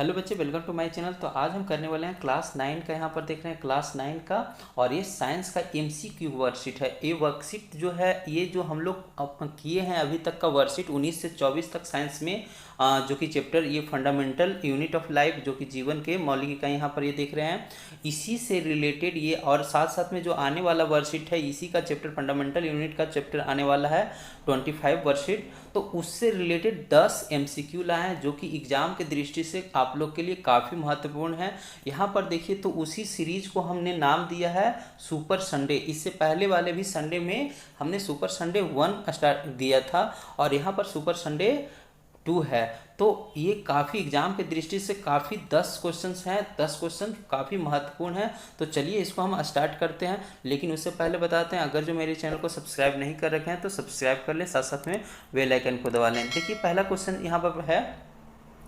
Hello बच्चे, welcome to my channel. तो आज हम करने वाले हैं क्लास 9 का। यहाँ पर देख रहे हैं क्लास 9 का, और ये साइंस का एमसीक्यू वर्कशीट है। ये वर्कशीट जो है, ये जो हम लोग किए हैं अभी तक का वर्कशीट 19 से 24 तक साइंस में, जो कि चैप्टर ये फंडामेंटल यूनिट ऑफ लाइफ, जो कि जीवन के मौलिक इकाई यहाँ पर ये देख रहे हैं, इसी से रिलेटेड ये। और साथ साथ में जो आने वाला वर्कशीट है, इसी का चैप्टर फंडामेंटल यूनिट का चैप्टर आने वाला है 25 वर्कशीट। तो उससे रिलेटेड 10 एमसीक्यू लाए हैं, जो कि एग्जाम के दृष्टि से आप लोग के लिए काफ़ी महत्वपूर्ण है। यहाँ पर देखिए, तो उसी सीरीज को हमने नाम दिया है सुपर संडे। इससे पहले वाले भी संडे में हमने सुपर संडे 1 स्टार्ट दिया था, और यहाँ पर सुपर संडे 2 है। तो ये काफ़ी एग्जाम के दृष्टि से काफ़ी 10 क्वेश्चंस हैं। 10 क्वेश्चन काफ़ी महत्वपूर्ण हैं। तो चलिए इसको हम स्टार्ट करते हैं, लेकिन उससे पहले बताते हैं, अगर जो मेरे चैनल को सब्सक्राइब नहीं कर रखे हैं तो सब्सक्राइब कर लें, साथ साथ में बेल आइकन को दबा लें। देखिए पहला क्वेश्चन यहाँ पर है,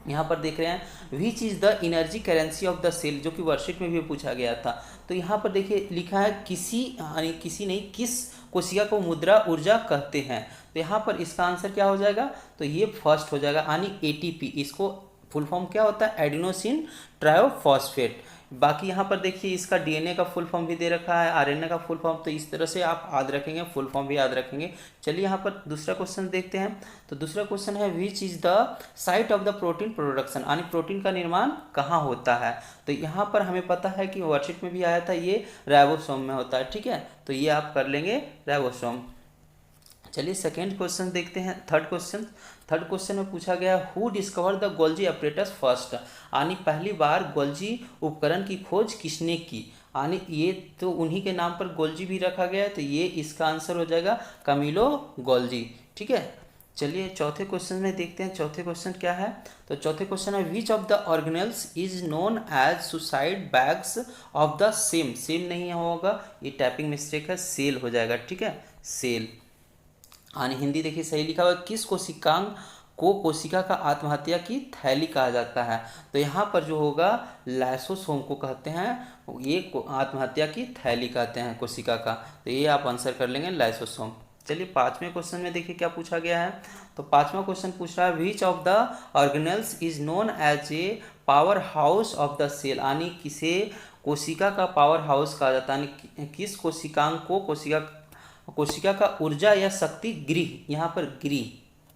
यहाँ पर देख रहे हैं which is the energy currency of the cell, जो कि वर्कशीट में भी पूछा गया था। तो यहाँ पर देखिए लिखा है किसी नहीं, किस कोशिका को मुद्रा ऊर्जा कहते हैं। तो यहाँ पर इसका आंसर क्या हो जाएगा, तो ये फर्स्ट हो जाएगा, यानी एटीपी। इसको फुल फॉर्म क्या होता है, एडिनोसिन ट्रायोफॉस्फेट। बाकी यहाँ पर देखिए इसका डीएनए का फुल फॉर्म भी दे रखा है, आरएनए का फुल फॉर्म। तो इस तरह से आप याद रखेंगे, फुल फॉर्म भी याद रखेंगे। चलिए यहाँ पर दूसरा क्वेश्चन देखते हैं। तो दूसरा क्वेश्चन है विच is the site of the protein production, यानी प्रोटीन का निर्माण कहाँ होता है। तो यहाँ पर हमें पता है कि वर्कशीट में भी आया था, ये राइबोसोम में होता है। ठीक है, तो ये आप कर लेंगे राइबोसोम। चलिए सेकेंड क्वेश्चन देखते हैं। थर्ड क्वेश्चन में पूछा गया who discover the Golgi apparatus first, यानी पहली बार गोल्जी उपकरण की खोज किसने की। यानी ये तो उन्हीं के नाम पर गोल्जी भी रखा गया है, तो ये इसका आंसर हो जाएगा कामिलो गोल्जी। ठीक है, चलिए चौथे क्वेश्चन में देखते हैं। चौथे क्वेश्चन क्या है, तो चौथे क्वेश्चन है which of the organelles is known as suicide bags of the same नहीं होगा, ये टाइपिंग मिस्टेक है, सेल हो जाएगा। ठीक है, सेल। यानी हिंदी देखिए सही लिखा हुआ है, किस कोशिकांग को कोशिका का आत्महत्या की थैली कहा जाता है। तो यहाँ पर जो होगा लाइसोसोम को कहते हैं, ये आत्महत्या की थैली कहते हैं कोशिका का। तो ये आप आंसर कर लेंगे लाइसोसोम। चलिए पांचवें क्वेश्चन में देखिए क्या पूछा गया है। तो पांचवा क्वेश्चन पूछ रहा है which of the organelles is known as a power house of the cell, यानी किसे कोशिका का पावर हाउस कहा जाता है, यानी किस कोशिकांग को कोशिका का ऊर्जा या शक्ति गृह, यहाँ पर गृह,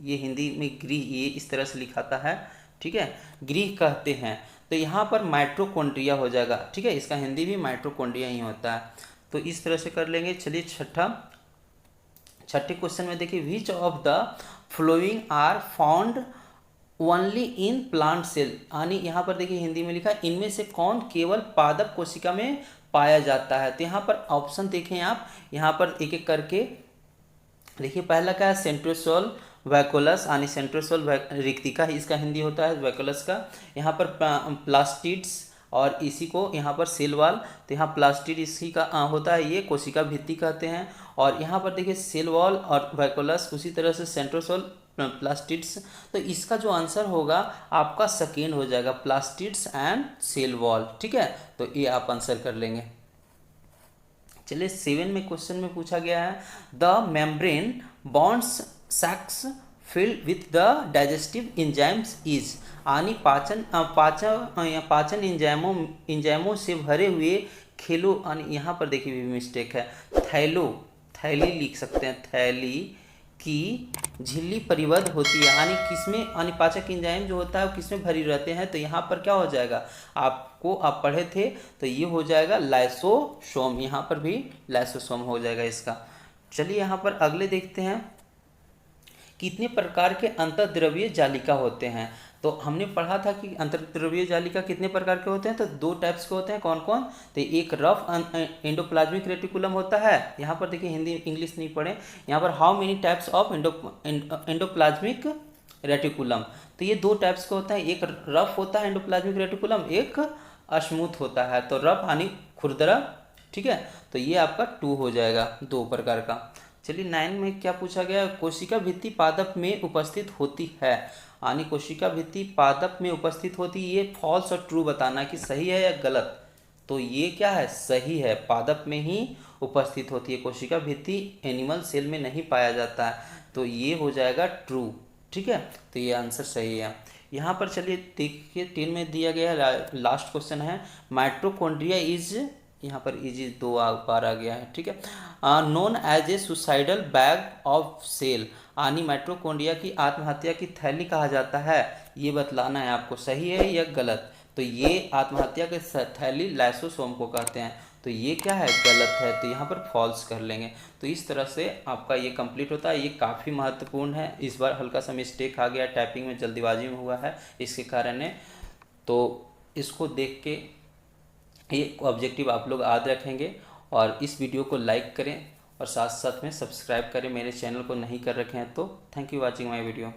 ये हिंदी में गृह ये इस तरह से लिखाता है। ठीक है, गृह कहते हैं। तो यहाँ पर माइटोकॉन्ड्रिया हो जाएगा। ठीक है, इसका हिंदी भी माइटोकॉन्ड्रिया ही होता है। तो इस तरह से कर लेंगे। चलिए छठे क्वेश्चन में देखिए which of the following are found only in plant cell, यानी यहाँ पर देखिए हिंदी में लिखा है इनमें से कौन केवल पादप कोशिका में पाया जाता है। तो यहाँ पर ऑप्शन देखें आप, यहाँ पर एक एक करके देखिए। पहला क्या है, सेंट्रोसोल वैकुलस, यानी सेंट्रोसोल रिक्तिका इसका हिंदी होता है वैकुलस का। यहाँ पर प्लास्टिड्स, और इसी को यहाँ पर सेल वॉल। तो यहाँ प्लास्टिड इसी का होता है, ये कोशिका भित्ति कहते हैं। और यहाँ पर देखिए सेल वॉल और वैकुलस, उसी तरह से सेंट्रोसोल प्लास्टिड्स। तो इसका जो आंसर होगा आपका सेकेंड हो जाएगा, प्लास्टिड्स एंड सेल वॉल। ठीक है, तो ये आप आंसर कर लेंगे। चलिए 7 में क्वेश्चन में पूछा गया है the membrane bonds sacs filled with the digestive enzymes is, यानी पाचन इंजाइमों से भरे हुए खेलो, यानी यहाँ पर देखिए भी मिस्टेक है, थैली लिख सकते हैं, थैली की झिल्ली परिबद्ध होती है, यानी किसमें, यानी पाचक इंजाइम जो होता है वो किसमें भरी रहते हैं। तो यहाँ पर क्या हो जाएगा, आपको आप पढ़े थे, तो ये हो जाएगा लाइसोसोम, यहाँ पर भी लाइसोसोम हो जाएगा इसका। चलिए यहाँ पर अगले देखते हैं, कितने प्रकार के अंतर्द्रव्यीय जालिका होते हैं। तो हमने पढ़ा था कि अंतर्द्रव्यीय जालिका कितने प्रकार के होते हैं, तो 2 टाइप्स के होते हैं। कौन कौन, तो एक रफ एंडोप्लाज्मिक रेटिकुलम होता है। यहाँ पर देखिए हिंदी इंग्लिश नहीं पढ़े, यहाँ पर how many types of endoplasmic reticulum. तो ये 2 टाइप्स के होते हैं, एक रफ होता है एंडोप्लाज्मिक रेटिकुलम, एक स्मूथ होता है। तो रफ यानी खुरदरा। ठीक है, तो ये आपका 2 हो जाएगा, 2 प्रकार का। चलिए 9 में क्या पूछा गया, कोशिका भित्ति पादप में उपस्थित होती है, यानी कोशिका भित्ति पादप में उपस्थित होती है। ये फॉल्स और ट्रू बताना कि सही है या गलत। तो ये क्या है, सही है, पादप में ही उपस्थित होती है कोशिका भित्ति, एनिमल सेल में नहीं पाया जाता है। तो ये हो जाएगा ट्रू। ठीक है, तो ये आंसर सही है। यहाँ पर चलिए देखिए 3 में दिया गया है, लास्ट क्वेश्चन है माइटोकॉन्ड्रिया इज, यहाँ पर इज 2 बार आ गया है, ठीक है। Known as a suicidal bag of cell, यानी माइटोकॉन्ड्रिया की आत्महत्या की थैली कहा जाता है। ये बतलाना है आपको सही है या गलत। तो ये आत्महत्या की थैली लाइसोसोम को कहते हैं, तो ये क्या है, गलत है, तो यहाँ पर फॉल्स कर लेंगे। तो इस तरह से आपका ये कंप्लीट होता है। ये काफ़ी महत्वपूर्ण है। इस बार हल्का सा मिस्टेक आ गया, टाइपिंग में जल्दीबाजी में हुआ है, इसके कारण है। तो इसको देख के ये ऑब्जेक्टिव आप लोग याद रखेंगे और इस वीडियो को लाइक करें और साथ साथ में सब्सक्राइब करें, मेरे चैनल को नहीं कर रखे हैं तो। Thank you watching my video.